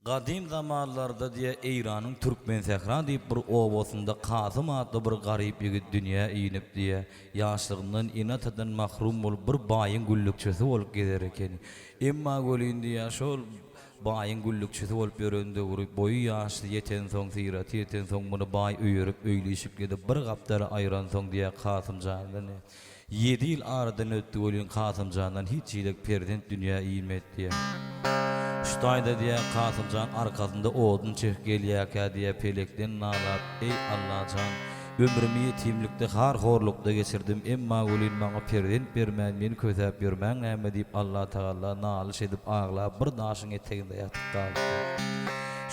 Gadim zamanlarda diye İran'ın Türkmen Sehra deyip bir ovasında Kasım adlı bir garip yigit dünya iyinip diye yaşlığından inatadan mahrum olup bir bayın güllükçüsü olup gider eken. Emma golün diye şol bayın güllükçüsü olup yöründe vurup boyu yaşlı yeten son sirat yeten son bunu bay öyrüp öyleyişip gidip bir kaptara ayran son diye Kasım canından 7 yıl aradan öttü golün Kasım canından hiç iyilik perdent dünya iyinmet diye. Şutayda diye Kasımcan arkasında odun çık geliyaka diye pelekten nalat. Ey Allah can, ömrümü yetimlikte horlukta geçirdim. Emma golün bana perdent bermen, beni kötep bermen näme deyip Allah Taala nalış edip ağlap bir daşın eteginde yatıp kaldı.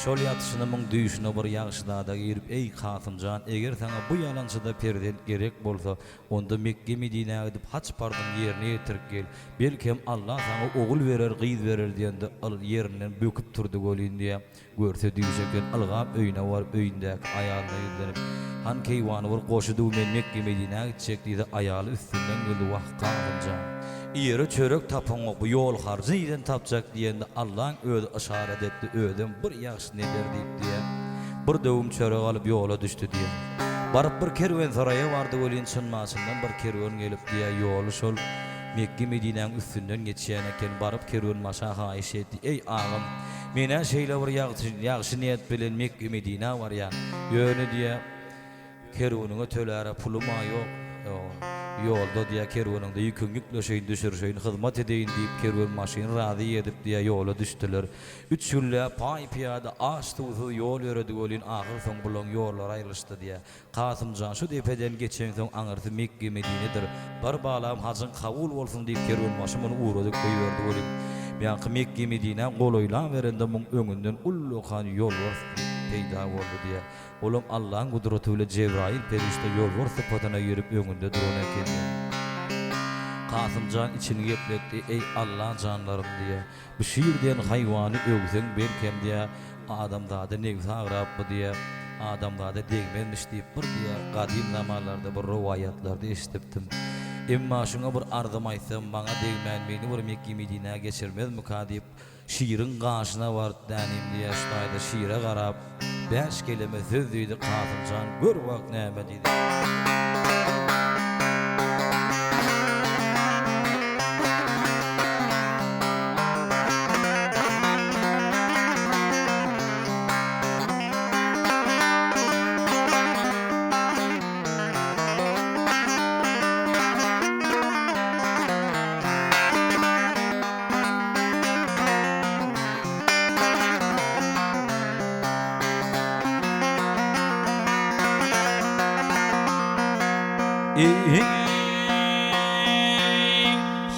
Şol yatışını mıň düýüşine bir ýagşyda girip ey Kasımcan, eger sana bu ýalançyda perdent gerek bolsa, onda Mekke Medinäge gidip haç pardyn ýerine ýetirip gel. Belkem Allah sana ogul berer, gyz berer diýende al ýerinden böküp turdy golyn diýe. Görse düýjeken algap öýüne baryp öýündäki aýalyna ýüzlenip, han keýwany bir goşudy men Mekke Medinäge gitjek diýdi, aýaly üstünden geldi wah Kasımcan. Ýere çörek tapaňa bu ýol harjydan tapjak diýende Allah'ın öýde işaret etdi, öýdem bir ýagşy neder diýip diýe. Bir döwüm çörek alyp ýola düşdi diýe. Baryp bir kerwen saraýa bardy bolýan çynmaşyndan bir kerwen gelip diýe ýoly şol Mekke Medinäň üstünden geçýän eken baryp kerwen maşa haýyş etdi. Ey agam, mene şeýle bir ýagşy niýet bilen Mekke Medinä barýan. Ýöne diýe kerweniňe tölere pulum ýok. Yolda diye kervanında yükünlükle şeyin düşürüşeyin hizmet edeyin deyip kervan maşini razi edip diye yola düştüler. 3 yılla pay piyada ağaç tuğzu yol yöredi golün ağır son bulun yollar ayrılıştı diye. Kasımcan şu tepeden geçen son anırtı Mekke Medine'dir. Bar bağlam hacın kabul olsun deyip kervan maşini bunu uğradık koyuverdi golün. Yankı Mekke Medine koloyla verende mun önünden ullukan yol var peyda oldu diye. Oğlum Allah'ın kudretiyle Cebrail perişte yol var sıfatına yürüp önünde duran eken. Kasımcan içini yepletti, ey Allah canlarım diye. Bu şiir diyen hayvanı ögsen berkem diye. Adamda da ne güzel Rabbı diye. Adamda da değmenmiş deyip bir diye. Kadim zamanlarda bu rivayetlarda işittim. Emma şuna bir ardım aysam bana değmenmeyini bir Mekke Medine'ye geçirmez mi ka deyip şiirin karşına var denim diye şutayda şiire garap 5 kelime söz deydi Kasımcan gör bak näme deydi.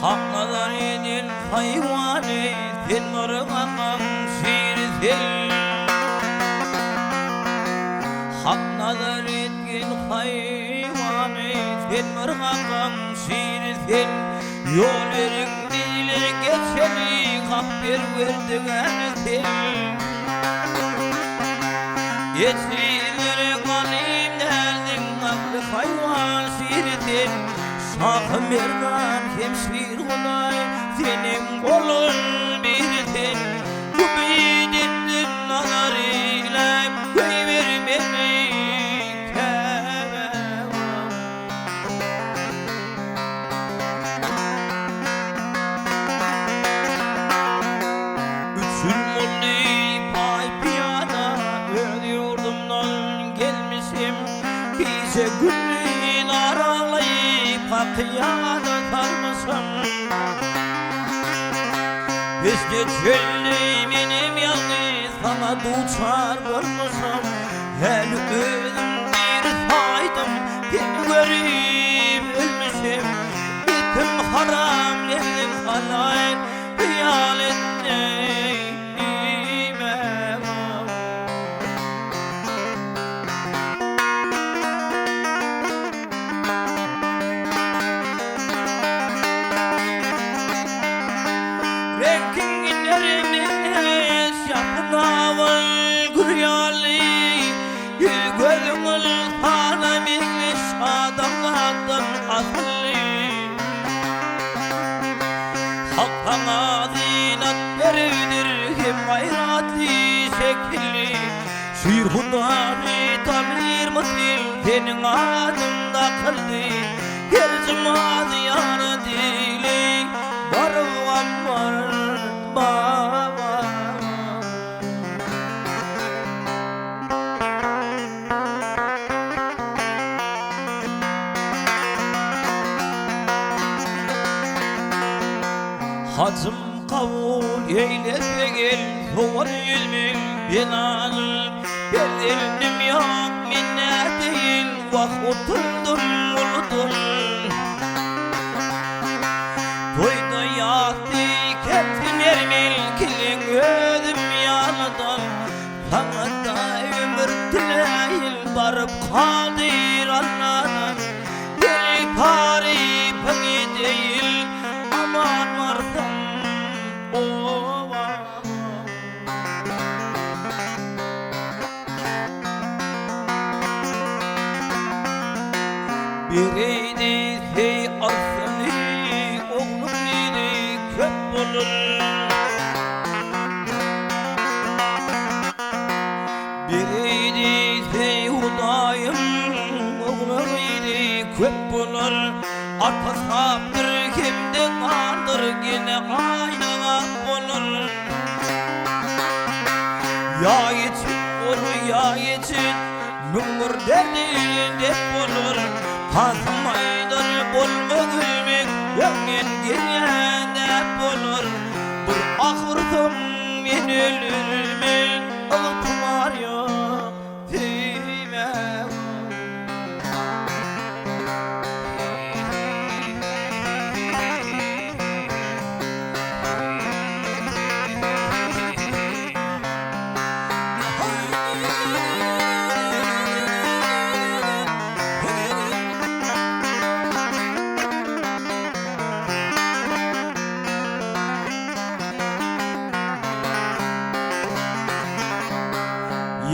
Haklar edin hayvanı sen ormanın şiirsin. Haklar edin hayvanı sen ormanın şiirsin. Yol verin diler geçeri haber verdiğen sen. Yetileri kalim derdin aklı hayvan şiirsin. Şah merdan hemşir olay senin kolun birsin. Bu bidettin nazarıyla koyver beni keve. Üçün molli pay piyada öl yurdumdan gelmişim. Bize gülün aralayıp Hakiyada sarmışım. Keşke çölde benim yalnız sana duçar olmuşum. Her ölüm bir faydım seni görüp ölmüşüm. Yetim haram yetim halay hıyal etme. Hak'tan zinat veridir hem gayratli şekilli Şiir Hudavi tanır mısın senin adında kıldı Gerçimaz yanı dili Varıvam var baba Hacım kabul eylese gel Soğur ilmin binanı Bedeldim yok minnet değil Vah oturdum unutum Toyda yaktı kettin ermil Kilin ödüm yanıdan Sana da ömür dileyil Barıp kaldır anladan Deli tarifin değil Aman varsam ova Biriydi hey arsını Oğlum idi köp olur Biriydi hey hudayım Oğlum idi köp olur Arpa saptır kimde vardır Yine aynı olur Ya için olur ya için Numur delin hep olur Kazmaydır bulma gülmek Yemin giren hep olur Bir ahırdım men ölürüm Altımar yok tüyme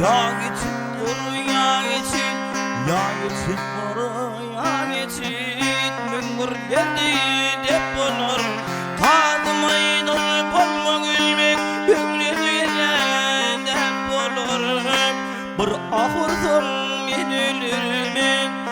Ya geçin doğru ya geçin Ya geçin doğru ya geçin Müngür geldi hep olur Kazmaydır bulma gülmek Ümrediyen hep olur Bir ahırsın men ölürüm